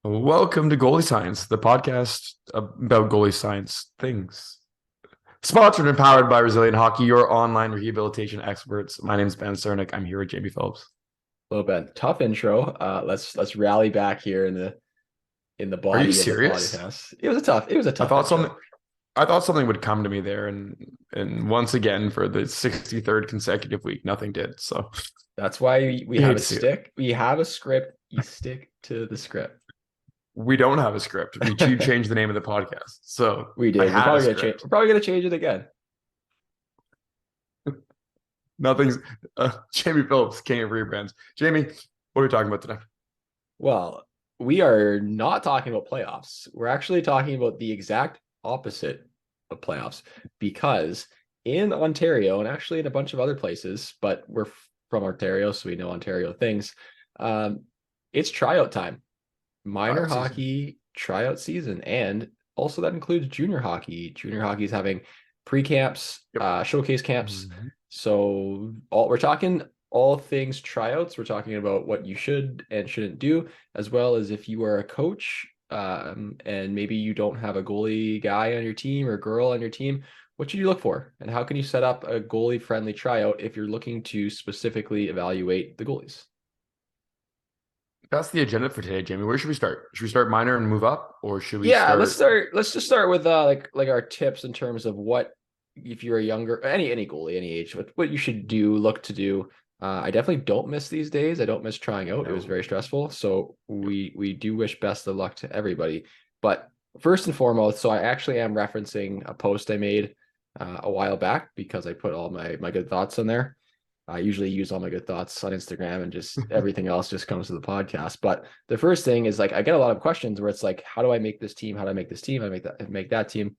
Welcome to Goalie Science, the podcast about goalie science things. Sponsored and powered by Resilient Hockey, your online rehabilitation experts. My name is Ben Cernick. I'm here with Jamie Phillips. A little bit tough intro. Let's rally back here in the Are you body of the serious? podcast. It was a I tough thought intro. something I thought something would come to me there, and once again for the 63rd consecutive week, nothing did. So That's why we I have hate a to see it. stick. We have a script. You stick to the script. We don't have a script. We changed the name of the podcast. So We I did. We're had a probably gonna change. script. We're probably gonna change it again. Nothing's Jamie Phillips, King of Rebrands. Jamie, what are we talking about today? Well, we are not talking about playoffs. We're actually talking about the exact opposite of playoffs because in Ontario and actually in a bunch of other places, but we're from Ontario, so we know Ontario things. Um, it's tryout time, minor Tryout season. hockey tryout season, and also that includes junior hockey. Junior hockey is having pre-camps, Yep. showcase camps. Mhm. So we're talking all things tryouts. We're talking about what you should and shouldn't do, as well as if you are a coach and maybe you don't have a goalie guy on your team or girl on your team, what should you look for? And how can you set up a goalie friendly tryout if you're looking to specifically evaluate the goalies? That's the agenda for today, Jamie. Where should we start? Should we start minor and move up, or should we Yeah, start? let's just start with like our tips in terms of what if you're a younger any goalie, any age, what you should do, look to do. I definitely don't miss these days. I don't miss trying out. It was very No. stressful. So Yep. we do wish best of luck to everybody. But first and foremost, so I actually am referencing a post I made a while back because I put all my good thoughts in there. I usually use all my good thoughts on Instagram and just everything else just comes to the podcast. But the first thing is like I get a lot of questions where it's like, how do I make this team? How do I make this team? How do I make that team?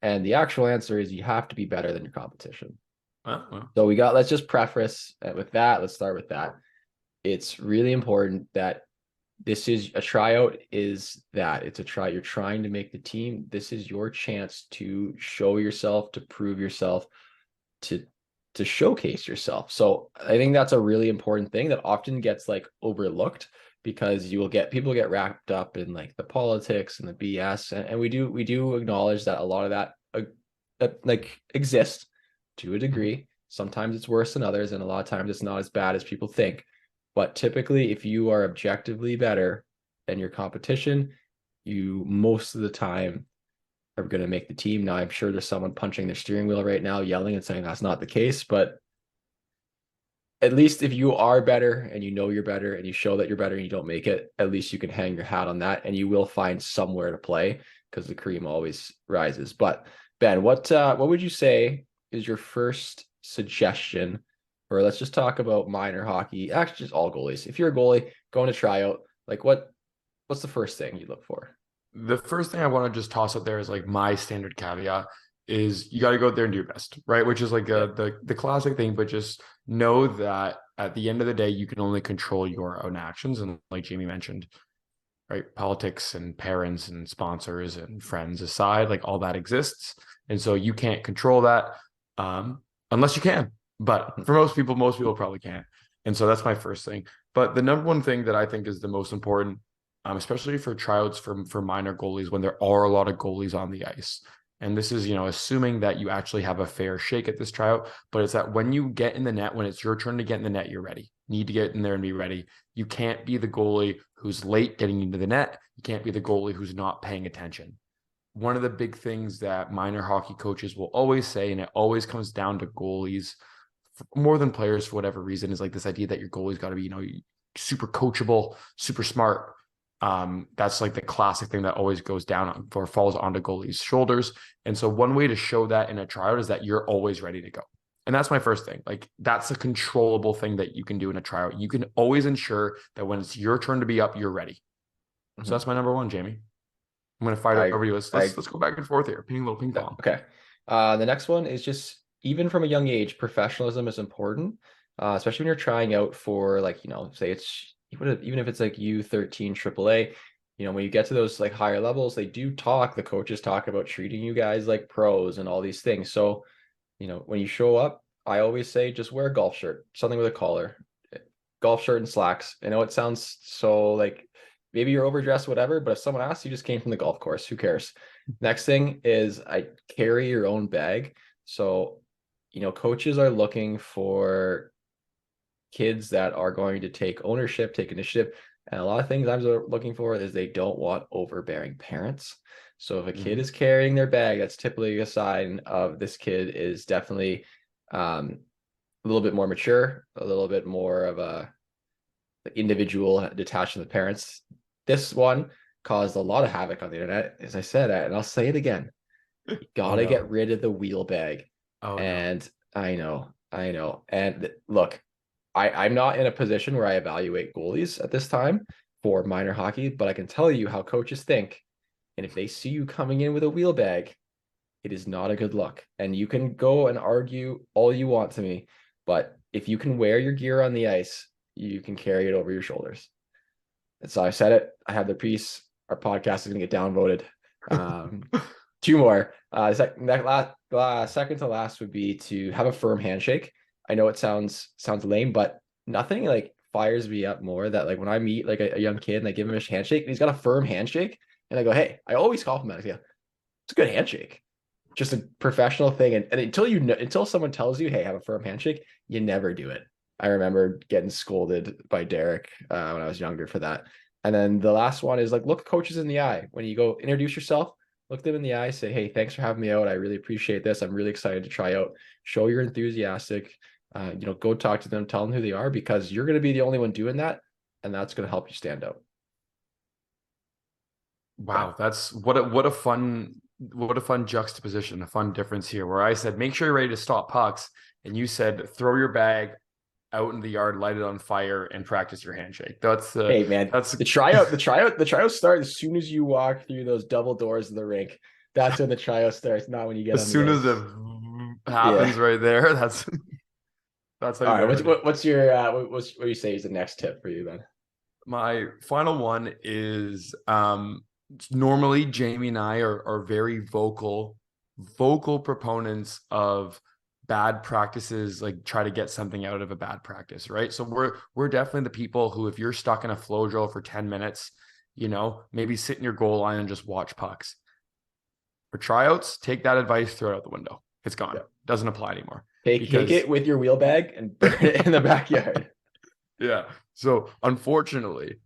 And the actual answer is you have to be better than your competition. Well, So let's just preface with that. Let's start with that. It's really important that this is a tryout is that it's a try. You're trying to make the team. This is your chance to show yourself, to prove yourself, to to showcase yourself. So I think that's a really important thing that often gets like overlooked because you will get people get wrapped up in like the politics and the BS, and we do acknowledge that a lot of that like exists to a degree. Sometimes it's worse than others, and a lot of times it's not as bad as people think. But typically, if you are objectively better than your competition, you most of the time are going to make the team. Now, I'm sure there's someone punching their steering wheel right now, yelling and saying that's not the case. But at least if you are better and you know you're better and you show that you're better and you don't make it, at least you can hang your hat on that and you will find somewhere to play because the cream always rises. But Ben, what would you say is your first suggestion? Or let's just talk about minor hockey, actually just all goalies. If you're a goalie going to tryout, like what's the first thing you look for? the first thing I want to just toss out there is like my standard caveat is you got to go out there and do your best, right? Which is like Yeah. the classic thing, but just know that at the end of the day, you can only control your own actions, and like Jamie mentioned, right? Politics and parents and sponsors and friends aside, like all that exists. And so you can't control that unless you can. But for most people probably can't. And so that's my first thing. But the number one thing that I think is the most important, especially for tryouts for minor goalies, when there are a lot of goalies on the ice. And this is, assuming that you actually have a fair shake at this tryout, but it's that when you get in the net, when it's your turn to get in the net, you're ready. You need to get in there and be ready. You can't be the goalie who's late getting into the net. You can't be the goalie who's not paying attention. One of the big things that minor hockey coaches will always say, and it always comes down to goalies more than players for whatever reason, is like this idea that your goalie's got to be, super coachable, super smart. That's like the classic thing that always goes down or falls onto goalies' shoulders. And so one way to show that in a tryout is that you're always ready to go. And that's my first thing. Like that's a controllable thing that you can do in a tryout. You can always ensure that when it's your turn to be up, you're ready. So Mhm. that's my number one, Jamie. I'm gonna fight I over you. Let's I let's let's go back and forth here. Ping little ping pong. Okay. The next one is just even from a young age, professionalism is important, especially when you're trying out for like, say it's even if it's like U13 AAA, when you get to those like higher levels, the coaches talk about treating you guys like pros and all these things. So, when you show up, I always say just wear a golf shirt, something with a collar, golf shirt and slacks. I know it sounds so like maybe you're overdressed, whatever, but if someone asks, you just came from the golf course, who cares? Next thing is I carry your own bag. So, coaches are looking for kids that are going to take ownership, take initiative. And a lot of things I'm looking for is they don't want overbearing parents. So if a kid is carrying their bag, that's typically a sign of this kid is definitely a little bit more mature, a little bit more of a individual detached from the parents. This one caused a lot of havoc on the internet, as I said, and I'll say it again. You gotta get rid of the wheel bag. And I know. And look, I'm not in a position where I evaluate goalies at this time for minor hockey, but I can tell you how coaches think. And if they see you coming in with a wheel bag, it is not a good look. And you can go and argue all you want to me, but if you can wear your gear on the ice, you can carry it over your shoulders. And so I said it. I have the piece. Our podcast is going to get downvoted. Two more. Second to last would be to have a firm handshake. I know it sounds lame, but nothing like fires me up more that like when I meet like a young kid and I give him a handshake and he's got a firm handshake and I go, hey, I always compliment him. It's a good handshake. Just a professional thing. And until someone tells you, hey, have a firm handshake, you never do it. I remember getting scolded by Derek when I was younger for that. And then the last one is like, look coaches in the eye. When you go introduce yourself, look them in the eye, say, hey, thanks for having me out. I really appreciate this. I'm really excited to try out. Show you're enthusiastic. Go talk to them, tell them who they are, because you're going to be the only one doing that. And that's going to help you stand out. Wow. That's what a fun juxtaposition, a fun difference here, where I said, make sure you're ready to stop pucks. And you said, throw your bag out in the yard, light it on fire, and practice your handshake. Hey man, that's the tryout start as soon as you walk through those double doors of the rink. That's when the tryout starts, not when you get as soon as it happens right there. That's all right. What's your what do you say is the next tip for you then? My final one is normally Jamie and I are very vocal proponents of bad practices, like try to get something out of a bad practice, right? So we're definitely the people who, if you're stuck in a flow drill for 10 minutes, maybe sit in your goal line and just watch pucks. For tryouts, take that advice, throw it out the window. It's gone. Yeah. Doesn't apply anymore. Take it with your wheel bag and burn it in the backyard. Yeah. So unfortunately,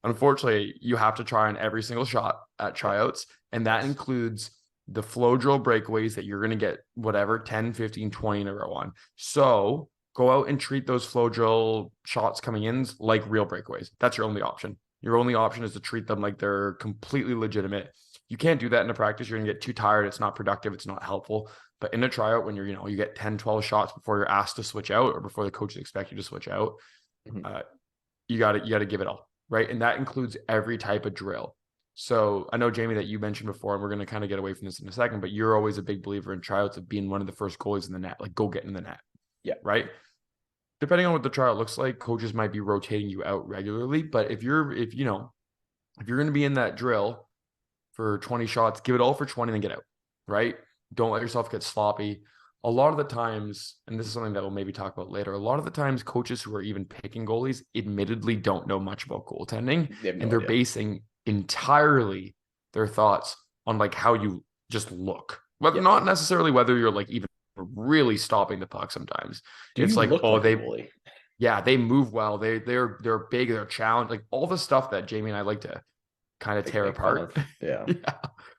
you have to try on every single shot at tryouts, and that includes the flow drill breakaways that you're going to get whatever 10, 15, 20 in a row on. So go out and treat those flow drill shots coming in like real breakaways. That's your only option. Your only option is to treat them like they're completely legitimate. You can't do that in a practice. You're going to get too tired. It's not productive. It's not helpful. But in a tryout, when you get 10, 12 shots before you're asked to switch out or before the coaches expect you to switch out, you got to give it all, right? And that includes every type of drill. So I know, Jamie, that you mentioned before, and we're going to kind of get away from this in a second, but you're always a big believer in tryouts of being one of the first goalies in the net, like go get in the net. Yeah. Right. Depending on what the tryout looks like, coaches might be rotating you out regularly. But if you're going to be in that drill for 20 shots, give it all for 20 and then get out. Right. Don't let yourself get sloppy. A lot of the times, and this is something that we'll maybe talk about later, a lot of the times coaches who are even picking goalies admittedly don't know much about goaltending, and they're basing entirely their thoughts on like how you just look, but not necessarily whether you're like even really stopping the puck. Sometimes it's like, oh, they move well, they're big, they're challenged, like all the stuff that Jamie and I like to kind of tear apart.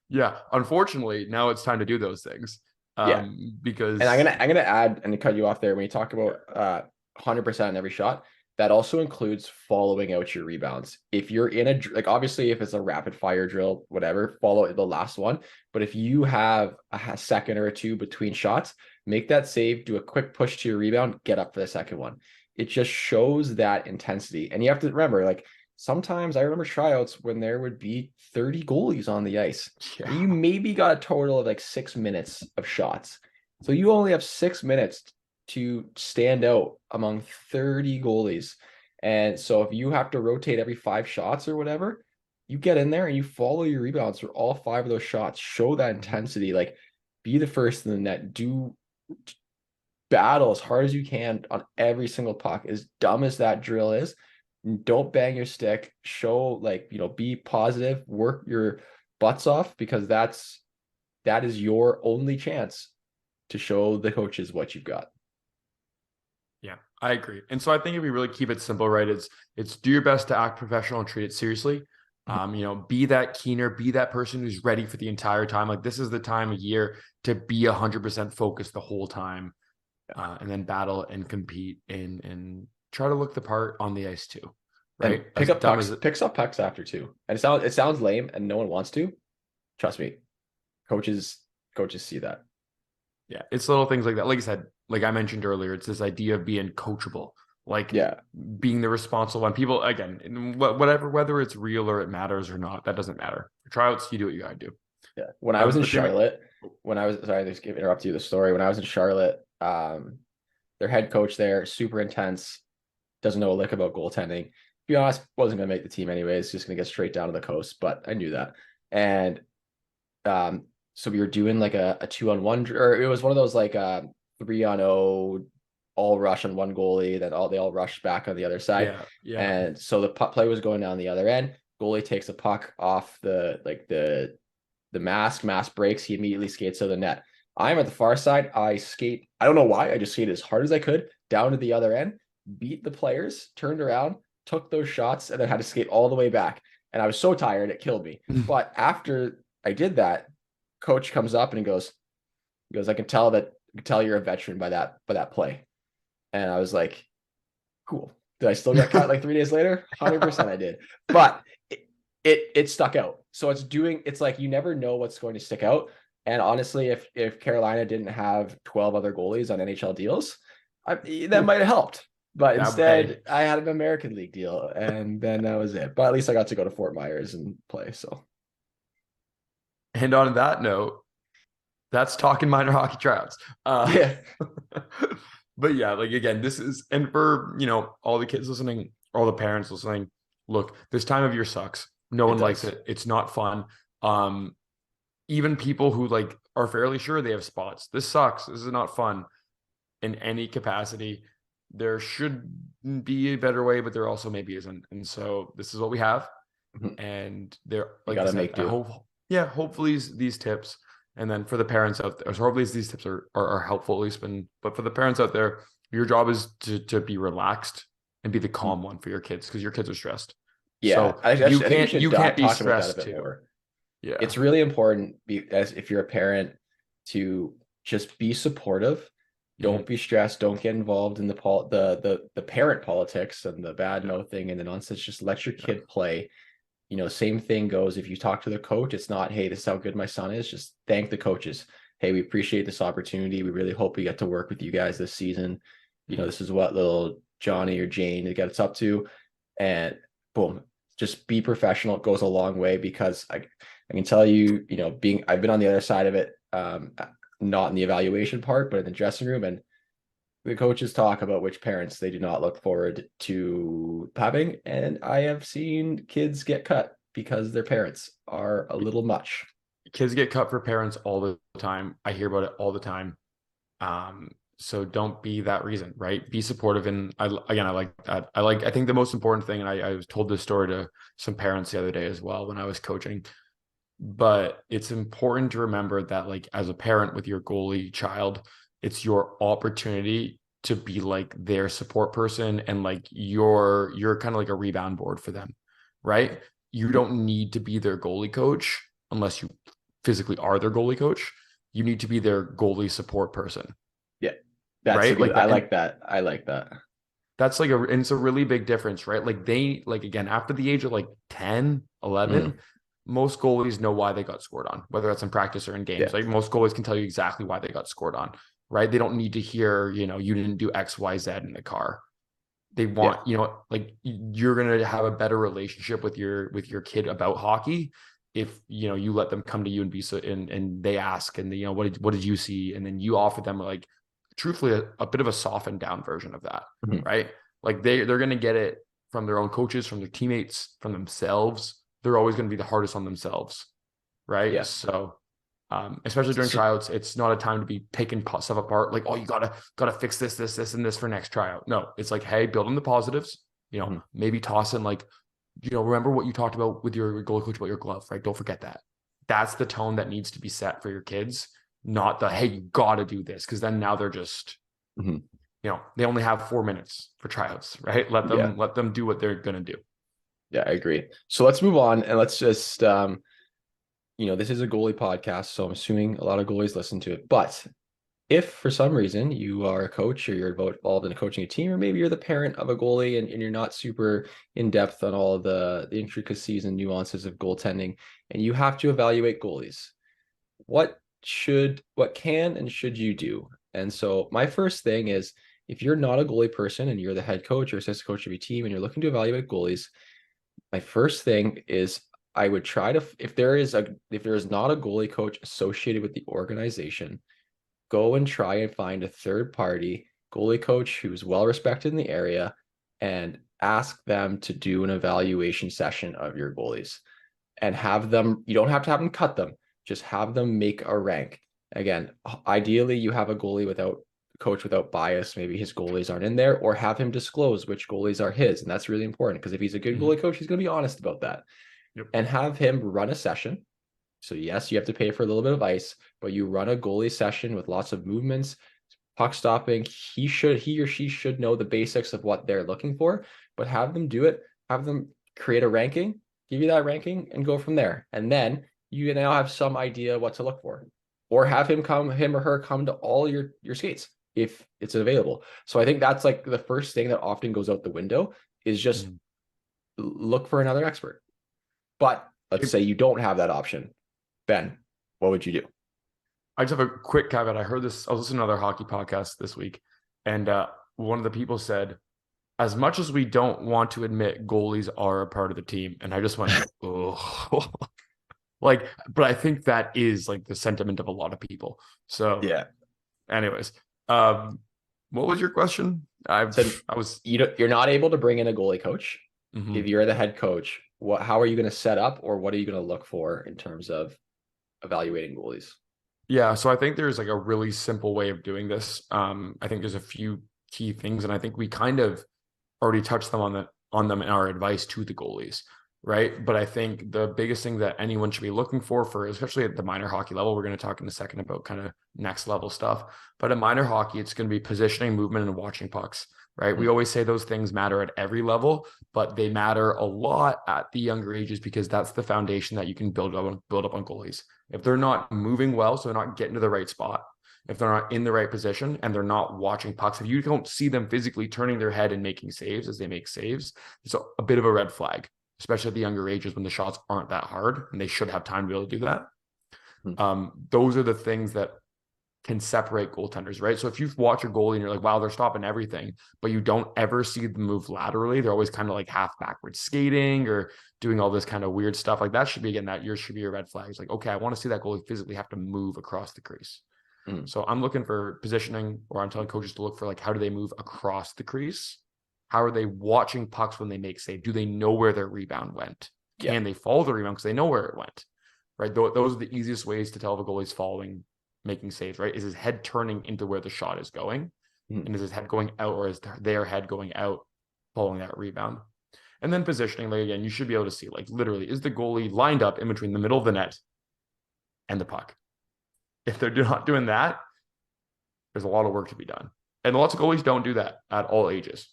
Yeah. Unfortunately, now it's time to do those things. Because, and I'm gonna add and cut you off there when you talk about 100% on every shot. That also includes following out your rebounds. If you're in like obviously if it's a rapid fire drill, whatever, follow the last one. But if you have a second or two between shots, make that save, do a quick push to your rebound, get up for the second one. It just shows that intensity. And you have to remember, like sometimes I remember tryouts when there would be 30 goalies on the ice. Yeah. You maybe got a total of like 6 minutes of shots. So you only have 6 minutes to stand out among 30 goalies. And so if you have to rotate every 5 shots or whatever, you get in there and you follow your rebounds for all 5 of those shots. Show that intensity, like be the first in the net, do battle as hard as you can on every single puck. As dumb as that drill is, don't bang your stick, show like, be positive, work your butts off, because that is your only chance to show the coaches what you've got. Yeah, I agree. And so I think if we really keep it simple, right, it's do your best to act professional and treat it seriously. Be that keener, be that person who's ready for the entire time. Like this is the time of year to be 100% focused the whole time, and then battle and compete and try to look the part on the ice too, And right? As dumb as it, picks up pucks after too. And it sounds lame and no one wants to. Trust me, coaches see that. yeah, it's little things like that. Like I said, like I mentioned earlier, it's this idea of being coachable, like Yeah. being the responsible one. People, again, whatever, whether it's real or it matters or not, that doesn't matter. For tryouts, you do what you gotta do. Yeah. When I was in But they, Charlotte, sorry, just interrupt you the story. When I was in Charlotte, their head coach there, super intense, doesn't know a lick about goaltending. To be honest, wasn't gonna make the team anyways, just gonna get straight down to the coast, but I knew that. And so we were doing like a 2-on-1, or it was one of those like 3-on-0, all rush on one goalie, then they all rush back on the other side. yeah. And so the puck play was going down the other end. Goalie takes a puck off the mask breaks. He immediately skates to the net. I'm at the far side. I skate. I don't know why. I just skated as hard as I could down to the other end, beat the players, turned around, took those shots, and then had to skate all the way back. And I was so tired, it killed me. But after I did that, coach comes up and he goes, I can tell you're a veteran by that play. And I was like, cool. Did I still get cut like 3 days later? 100% I did. But it stuck out. So it's like you never know what's going to stick out. And honestly, if Carolina didn't have 12 other goalies on NHL deals, that might have helped. But instead, I had an American League deal, and then that was it. But at least I got to go to Fort Myers and play. So, And on that note, that's talking minor hockey tryouts. yeah, But yeah, like again, this is, and for all the kids listening, all the parents listening, look, this time of year sucks. No one likes it. It's not fun. Even people who like are fairly sure they have spots. This sucks. This is not fun in any capacity. There should be a better way, but there also maybe isn't. And so this is what we have. And there, like I said, hopefully these tips. And then for the parents out there, so hopefully these tips are helpful, at least. But for the parents out there, your job is to be relaxed and be the calm one for your kids, because your kids are stressed. Yeah, so you can't be stressed too. More. Yeah, it's really important, as if you're a parent, to just be supportive. Don't be stressed. Don't get involved in the parent politics and the bad mouthing and the nonsense. Just let your kid play. Same thing goes if you talk to the coach. It's not, hey, this is how good my son is. Just thank the coaches. Hey, we appreciate this opportunity. We really hope we get to work with you guys this season. This is what little Johnny or Jane gets up to. And boom, just be professional. It goes a long way, because I can tell you, I've been on the other side of it, not in the evaluation part, but in the dressing room. And the coaches talk about which parents they do not look forward to having. And I have seen kids get cut because their parents are a little much. Kids get cut for parents all the time. I hear about it all the time. So don't be that reason, right? Be supportive. And I like that. I think the most important thing, and I was told this story to some parents the other day as well when I was coaching, but it's important to remember that, like, as a parent with your goalie child, it's your opportunity to be like their support person, and like you're kind of like a rebound board for them, right? You don't need to be their goalie coach unless you physically are their goalie coach. You need to be their goalie support person. Yeah, that's right. I like that. I like that. That's like and it's a really big difference, right? Like again, after the age of like 10, 11, most goalies know why they got scored on, whether that's in practice or in games. Like most goalies can tell you exactly why they got scored on, right? They don't need to hear, you didn't do X, Y, Z in the car. They want, like you're going to have a better relationship with your kid about hockey if, you let them come to you and be so, and they ask, and what did you see? And then you offer them, like, truthfully, a bit of a softened down version of that, right? Like they're going to get it from their own coaches, from their teammates, from themselves. They're always going to be the hardest on themselves, right? Yeah. So, especially during tryouts, it's not a time to be picking stuff apart. Like, oh, you gotta fix this, and this for next tryout. No, it's like, hey, build on the positives, maybe toss in like, remember what you talked about with your goalie coach about your glove, right? Don't forget that. That's the tone that needs to be set for your kids, not the, hey, you got to do this. Cause then now they're just, they only have 4 minutes for tryouts, right? Let them do what they're going to do. Yeah, I agree. So let's move on and let's just, this is a goalie podcast, so I'm assuming a lot of goalies listen to it. But if for some reason you are a coach or you're involved in coaching a team, or maybe you're the parent of a goalie and you're not super in depth on all of the intricacies and nuances of goaltending, and you have to evaluate goalies, what can and should you do? And so my first thing is, if you're not a goalie person and you're the head coach or assistant coach of your team and you're looking to evaluate goalies, my first thing is I would try to, if there is not a goalie coach associated with the organization, go and try and find a third party goalie coach who's well respected in the area and ask them to do an evaluation session of your goalies and have them, you don't have to have them cut them, just have them make a rank. Again, ideally you have a coach without bias. Maybe his goalies aren't in there, or have him disclose which goalies are his. And that's really important, because if he's a good goalie coach, he's going to be honest about that. And have him run a session. So yes, you have to pay for a little bit of ice, but you run a goalie session with lots of movements, puck stopping. He or she should know the basics of what they're looking for, but have them do it, have them create a ranking, give you that ranking, and go from there. And then you now have some idea what to look for, or have him or her come to all your skates if it's available. So I think that's like the first thing that often goes out the window, is just look for another expert. But let's say you don't have that option. Ben, what would you do? I just have a quick caveat. I was listening to another hockey podcast this week, and one of the people said, as much as we don't want to admit, goalies are a part of the team. And I just went, oh, but I think that is like the sentiment of a lot of people. So yeah. Anyways, what was your question? You're not able to bring in a goalie coach. If you're the head coach, how are you going to set up, or what are you going to look for in terms of evaluating goalies? Yeah, so I think there's like a really simple way of doing this. I think there's a few key things, and I think we kind of already touched them on them in our advice to the goalies, right? But I think the biggest thing that anyone should be looking for, especially at the minor hockey level, we're going to talk in a second about kind of next level stuff. But at minor hockey, it's going to be positioning, movement, and watching pucks, right? We always say those things matter at every level, but they matter a lot at the younger ages, because that's the foundation that you can build up on goalies. If they're not moving well, so they're not getting to the right spot, if they're not in the right position and they're not watching pucks, if you don't see them physically turning their head and making saves as they make saves, it's a bit of a red flag, especially at the younger ages when the shots aren't that hard and they should have time to be able to do that. Those are the things that can separate goaltenders, right? So if you watch a goalie and you're like, wow, they're stopping everything, but you don't ever see them move laterally, they're always kind of like half backward skating or doing all this kind of weird stuff. Like that should be, again, should be your red flag. It's like, okay, I want to see that goalie physically have to move across the crease. So I'm looking for positioning, or I'm telling coaches to look for like, how do they move across the crease? How are they watching pucks when they make save? Do they know where their rebound went? Can they follow the rebound because they know where it went? Right. Those are the easiest ways to tell if a goalie's making saves, right? Is his head turning into where the shot is going? And is his head going out, or is their head going out following that rebound? And then positioning, like again, you should be able to see, like literally, is the goalie lined up in between the middle of the net and the puck? If they're not doing that, there's a lot of work to be done. And lots of goalies don't do that at all ages.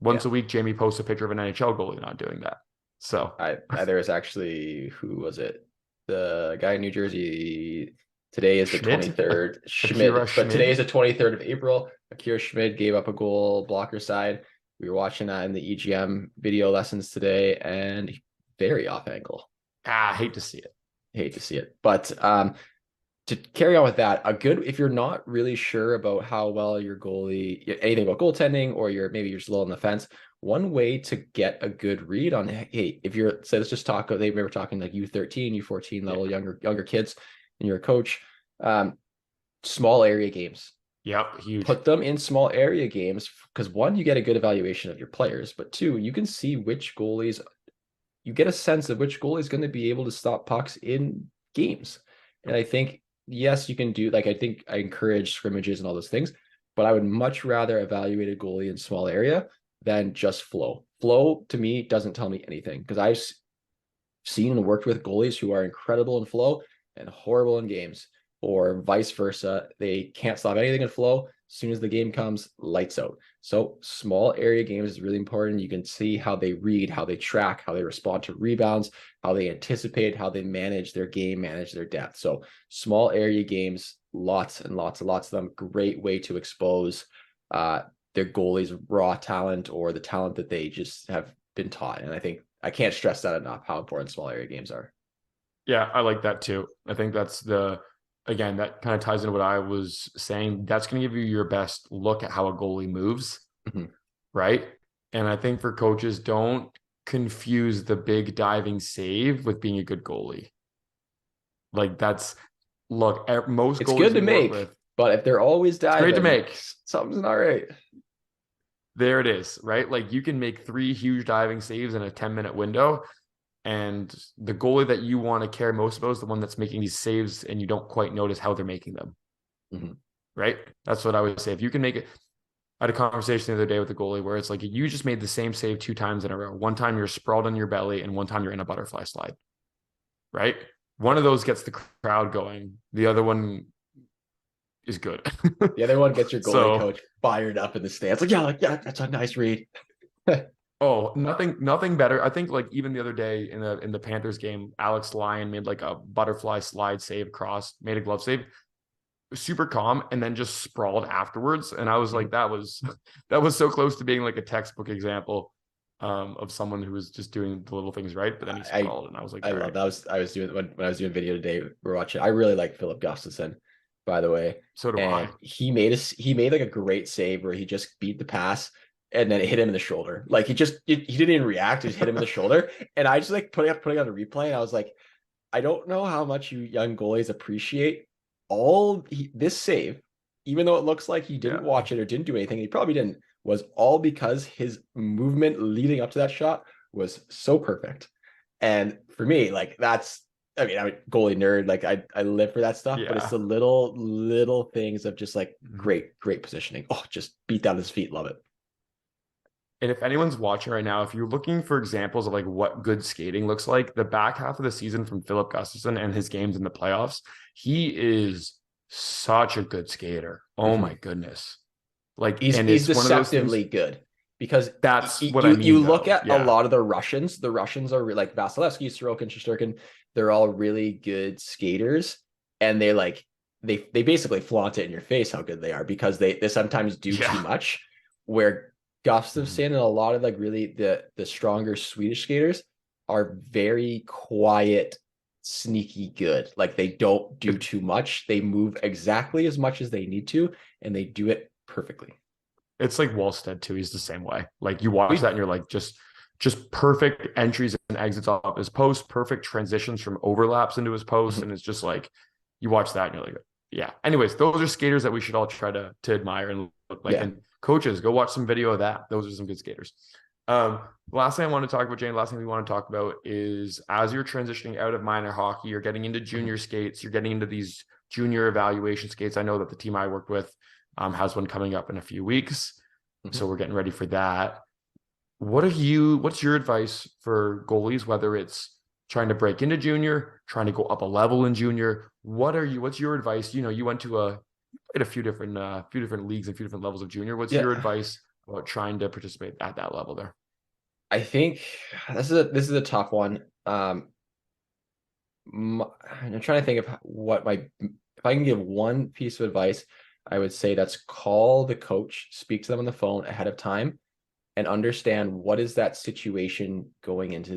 Once a week, Jamie posts a picture of an NHL goalie not doing that. So there was actually, who was it? The guy in New Jersey. Today is the 23rd. Schmidt. But today is the 23rd of April. Akira Schmidt gave up a goal blocker side. We were watching that in the EGM video lessons today, and very off angle. Hate to see it. But to carry on with that, if you're not really sure about how well your goalie, anything about goaltending, or maybe you're just a little on the fence, one way to get a good read on, hey, if you're, say, let's just talk, they were talking like U13, U14 level, younger kids, and you're a coach, small area games. Yep, huge. Put them in small area games, because one, you get a good evaluation of your players, but two, you can see you get a sense of which goalie is going to be able to stop pucks in games. And I think, yes, you can do, like, I think I encourage scrimmages and all those things, but I would much rather evaluate a goalie in small area than just flow. flow to me doesn't tell me anything, because I've seen and worked with goalies who are incredible in flow and horrible in games, or vice versa. They can't stop anything in flow. As soon as the game comes, lights out. So small area games is really important. You can see how they read, how they track, how they respond to rebounds, how they anticipate, how they manage their game, manage their depth. So small area games, lots and lots and lots of them. Great way to expose their goalies' raw talent, or the talent that they just have been taught. And I think I can't stress that enough, how important small area games are. Yeah, I like that too. I think that's again, that kind of ties into what I was saying. That's going to give you your best look at how a goalie moves, right? And I think for coaches, don't confuse the big diving save with being a good goalie. Like most It's goalies good to we work make, with, but if they're always it's great to diving, make. something's not right. There it is, right? Like you can make 3 huge diving saves in a 10-minute window. And the goalie that you want to care most about is the one that's making these saves and you don't quite notice how they're making them. Right? That's what I would say. If you can make it, I had a conversation the other day with the goalie where it's like, you just made the same save 2 times in a row. One time you're sprawled on your belly and one time you're in a butterfly slide. Right? One of those gets the crowd going. The other one is good. The other one gets your goalie coach fired up in the stands. Like, yeah, that's a nice read. Oh, nothing better. I think like even the other day in the Panthers game, Alex Lyon made like a butterfly slide save cross, made a glove save, super calm, and then just sprawled afterwards. And I was like, that was so close to being like a textbook example of someone who was just doing the little things right, but then he sprawled, and I was like, I love that. I was doing when I was doing video today. We're watching. I really like Philip Gustafson, by the way. So do I. He made like a great save where he just beat the pass and then it hit him in the shoulder. Like he didn't even react, he just hit him in the shoulder. And I just like putting on a replay, and I was like, I don't know how much you young goalies appreciate this save, even though it looks like he didn't watch it or didn't do anything. He probably didn't. Was all because his movement leading up to that shot was so perfect. And for me, like I'm a goalie nerd. Like I live for that stuff, but it's the little things of just like great positioning. Oh, just beat down his feet. Love it. And if anyone's watching right now, if you're looking for examples of like what good skating looks like, the back half of the season from Philip Gustafson and his games in the playoffs, he is such a good skater. Oh my goodness. Like he's deceptively good, because that's what I mean. You look at a lot of the Russians. The Russians are like Vasilevsky, Sorokin, Shesterkin. They're all really good skaters, and they basically flaunt it in your face how good they are, because they sometimes do too much. Where Gustafsson and a lot of like really the stronger Swedish skaters are very quiet, sneaky good. Like they don't do too much. They move exactly as much as they need to, and they do it perfectly. It's like Wallstead too. He's the same way. Like you watch that and you're like, just perfect entries and exits off his post, perfect transitions from overlaps into his post. And it's just like, you watch that and you're like, yeah. Anyways, those are skaters that we should all try to admire and look like. And coaches, go watch some video of that. Those are some good skaters. Last thing I want to talk about, Jane, last thing we want to talk about is as you're transitioning out of minor hockey, you're getting into junior skates, you're getting into these junior evaluation skates. I know that the team I worked with has one coming up in a few weeks. So we're getting ready for that. What's your advice for goalies, whether it's trying to break into junior, trying to go up a level in junior? What's your advice? You went to a few different leagues and a few different levels of junior. What's your advice about trying to participate at that level there? I think this is a tough one. I'm trying to think of if I can give one piece of advice, I would say that's call the coach, speak to them on the phone ahead of time, and understand what is that situation going into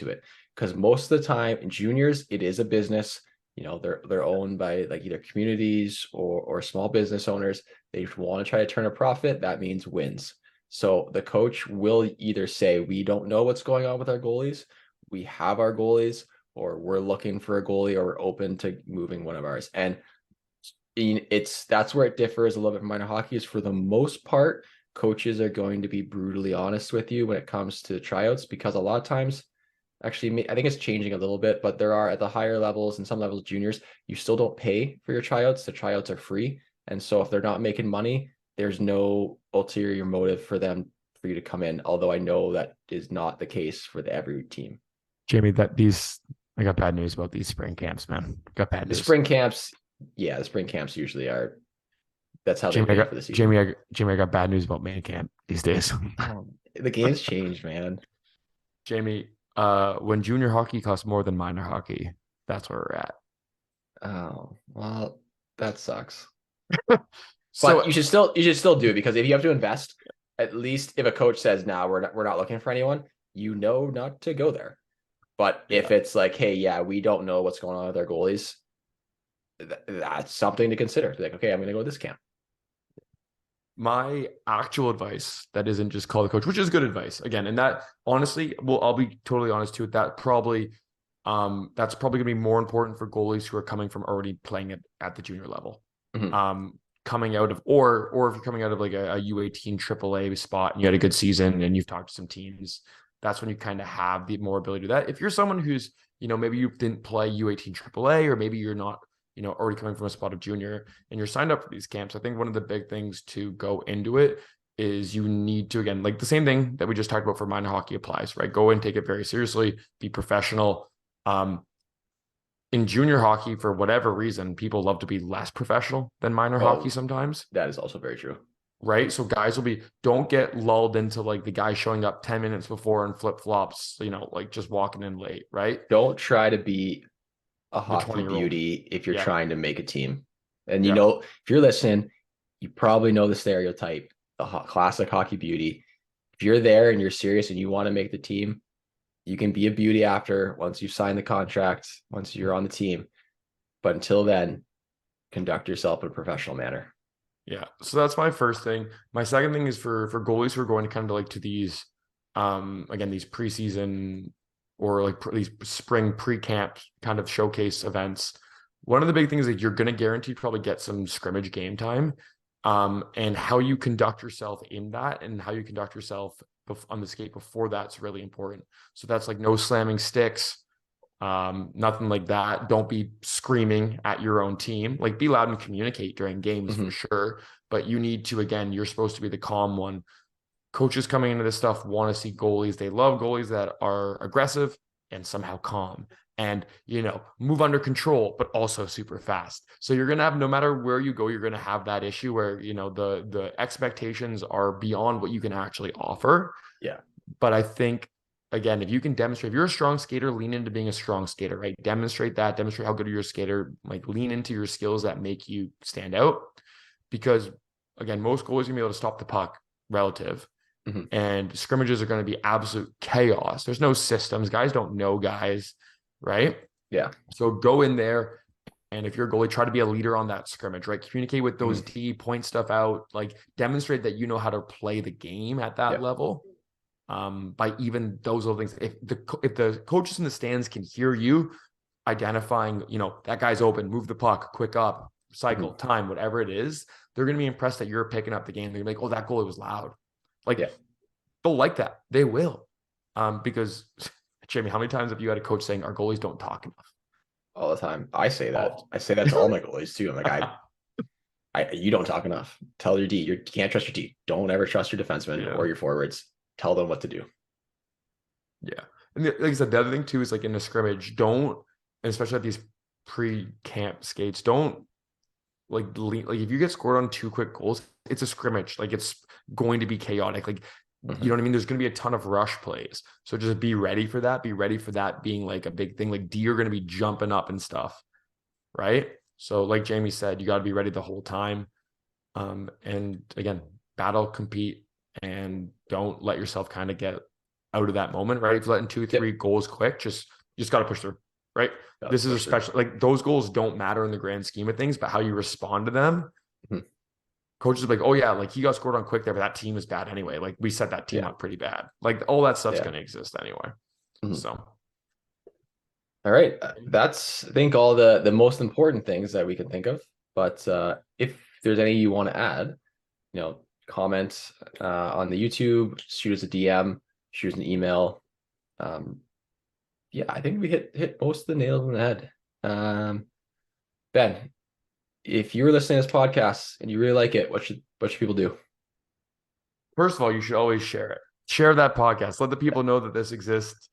it. Because most of the time in juniors, it is a business. They're owned by like either communities or small business owners. They want to try to turn a profit. That means wins. So the coach will either say, we don't know what's going on with our goalies, we have our goalies, or we're looking for a goalie, or we're open to moving one of ours. And that's where it differs a little bit from minor hockey. Is for the most part, coaches are going to be brutally honest with you when it comes to tryouts, because a lot of times, actually, I think it's changing a little bit, but there are at the higher levels and some levels of juniors, you still don't pay for your tryouts. The tryouts are free. And so if they're not making money, there's no ulterior motive for them for you to come in. Although I know that is not the case for every team. Jamie, I got bad news about these spring camps, man. Got bad The news. spring camps, the spring camps usually are. That's how they pay for the season. Jamie, I got bad news about man camp these days. The game's changed, man. Jamie, when junior hockey costs more than minor hockey, that's where we're at. Oh, well, that sucks. So But you should still do it, because if you have to invest, at least if a coach says, "Nah, we're not looking for anyone," you know not to go there. But if it's like, "Hey, yeah, we don't know what's going on with our goalies," that's something to consider. Like, okay, I'm going to go to this camp. my actual advice that isn't just call the coach, which is good advice again, and that honestly, well, I'll be totally honest too. That's probably gonna be more important for goalies who are coming from already playing it at the junior level. Coming out of, or if you're coming out of like a U18 AAA spot and you had a good season and you've talked to some teams, that's when you kind of have the more ability to do that. If you're someone who's, maybe you didn't play U18 AAA, or maybe you're not, already coming from a spot of junior and you're signed up for these camps, I think one of the big things to go into it is you need to, again, like the same thing that we just talked about for minor hockey applies, right? Go and take it very seriously, be professional. In junior hockey, for whatever reason, people love to be less professional than minor hockey sometimes. That is also very true. Right? So guys don't get lulled into like the guy showing up 10 minutes before in flip-flops, like just walking in late, right? Don't try to be a hockey beauty if you're trying to make a team. And if you're listening, you probably know the stereotype, the classic hockey beauty. If you're there and you're serious and you want to make the team, you can be a beauty once you've signed the contract, once you're on the team. But until then, conduct yourself in a professional manner. Yeah. So that's my first thing. My second thing is for goalies who are going to kind of like to these, again, these preseason or like these spring pre-camp kind of showcase events. One of the big things that you're going to guarantee probably get some scrimmage game time, and how you conduct yourself in that and how you conduct yourself on the skate before that's really important. So that's like no slamming sticks, nothing like that. Don't be screaming at your own team. Like, be loud and communicate during games for sure, but you need to, again, you're supposed to be the calm one. Coaches coming into this stuff want to see goalies. They love goalies that are aggressive and somehow calm and, move under control, but also super fast. So you're going to have, no matter where you go, you're going to have that issue where, the expectations are beyond what you can actually offer. Yeah. But I think, again, if you can demonstrate, if you're a strong skater, lean into being a strong skater, right? Demonstrate how good you're a skater, like lean into your skills that make you stand out. Because again, most goalies are going to be able to stop the puck relative. And scrimmages are going to be absolute chaos. There's no systems. Guys don't know guys, right? Yeah. So go in there, and if you're a goalie, try to be a leader on that scrimmage, right? Communicate with those D, point stuff out, like demonstrate that you know how to play the game at that level. By even those little things. If the coaches in the stands can hear you identifying, that guy's open, move the puck, quick up, cycle, time, whatever it is, they're going to be impressed that you're picking up the game. They're going to be like, oh, that goalie was loud. Like, they'll like that. They will. Because, Jamie, how many times have you had a coach saying our goalies don't talk enough? All the time. I say that. I say that to all my goalies too. I'm like, you don't talk enough. Tell your D. You can't trust your D. Don't ever trust your defensemen or your forwards. Tell them what to do. Yeah. And like I said, the other thing too is like in a scrimmage, don't, and especially at these pre-camp skates, don't like if you get scored on 2 quick goals, it's a scrimmage. Like, it's going to be chaotic. Like, you know what I mean? There's going to be a ton of rush plays. So just be ready for that. Be ready for that being like a big thing. Like, D are going to be jumping up and stuff. Right. So like Jamie said, you got to be ready the whole time. And again, battle, compete, and don't let yourself kind of get out of that moment, right? If you're letting 2, 3 goals quick, you just got to push through, right? This is a special, like, those goals don't matter in the grand scheme of things, but how you respond to them. Coaches are like, oh yeah, like he got scored on quick there, but that team is bad anyway. Like, we set that team up pretty bad. Like, all that stuff's going to exist anyway. So. All right. That's, I think, all the most important things that we can think of. But if there's any you want to add, comment on the YouTube, shoot us a DM, shoot us an email. I think we hit most of the nails on the head. Ben, if you were listening to this podcast and you really like it, what should people do? First of all, you should always share it. Share that podcast. Let the people know that this exists.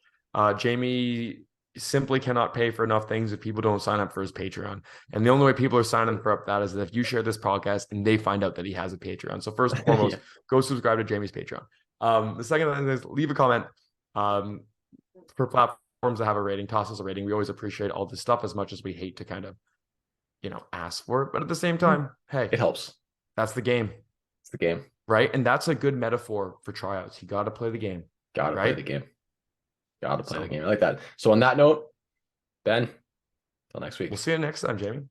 Jamie simply cannot pay for enough things if people don't sign up for his Patreon. And the only way people are signing for up that is that if you share this podcast and they find out that he has a Patreon. So first and foremost, go subscribe to Jamie's Patreon. The second thing is leave a comment. For platforms that have a rating, toss us a rating. We always appreciate all this stuff as much as we hate to kind of, ask for it. But at the same time, hey, It helps. that's the game. It's the game. Right. And that's a good metaphor for tryouts. You got to play the game. Gotta play right? the game. Gotta play the game. I like that. So on that note, Ben, till next week. We'll see you next time, Jamie.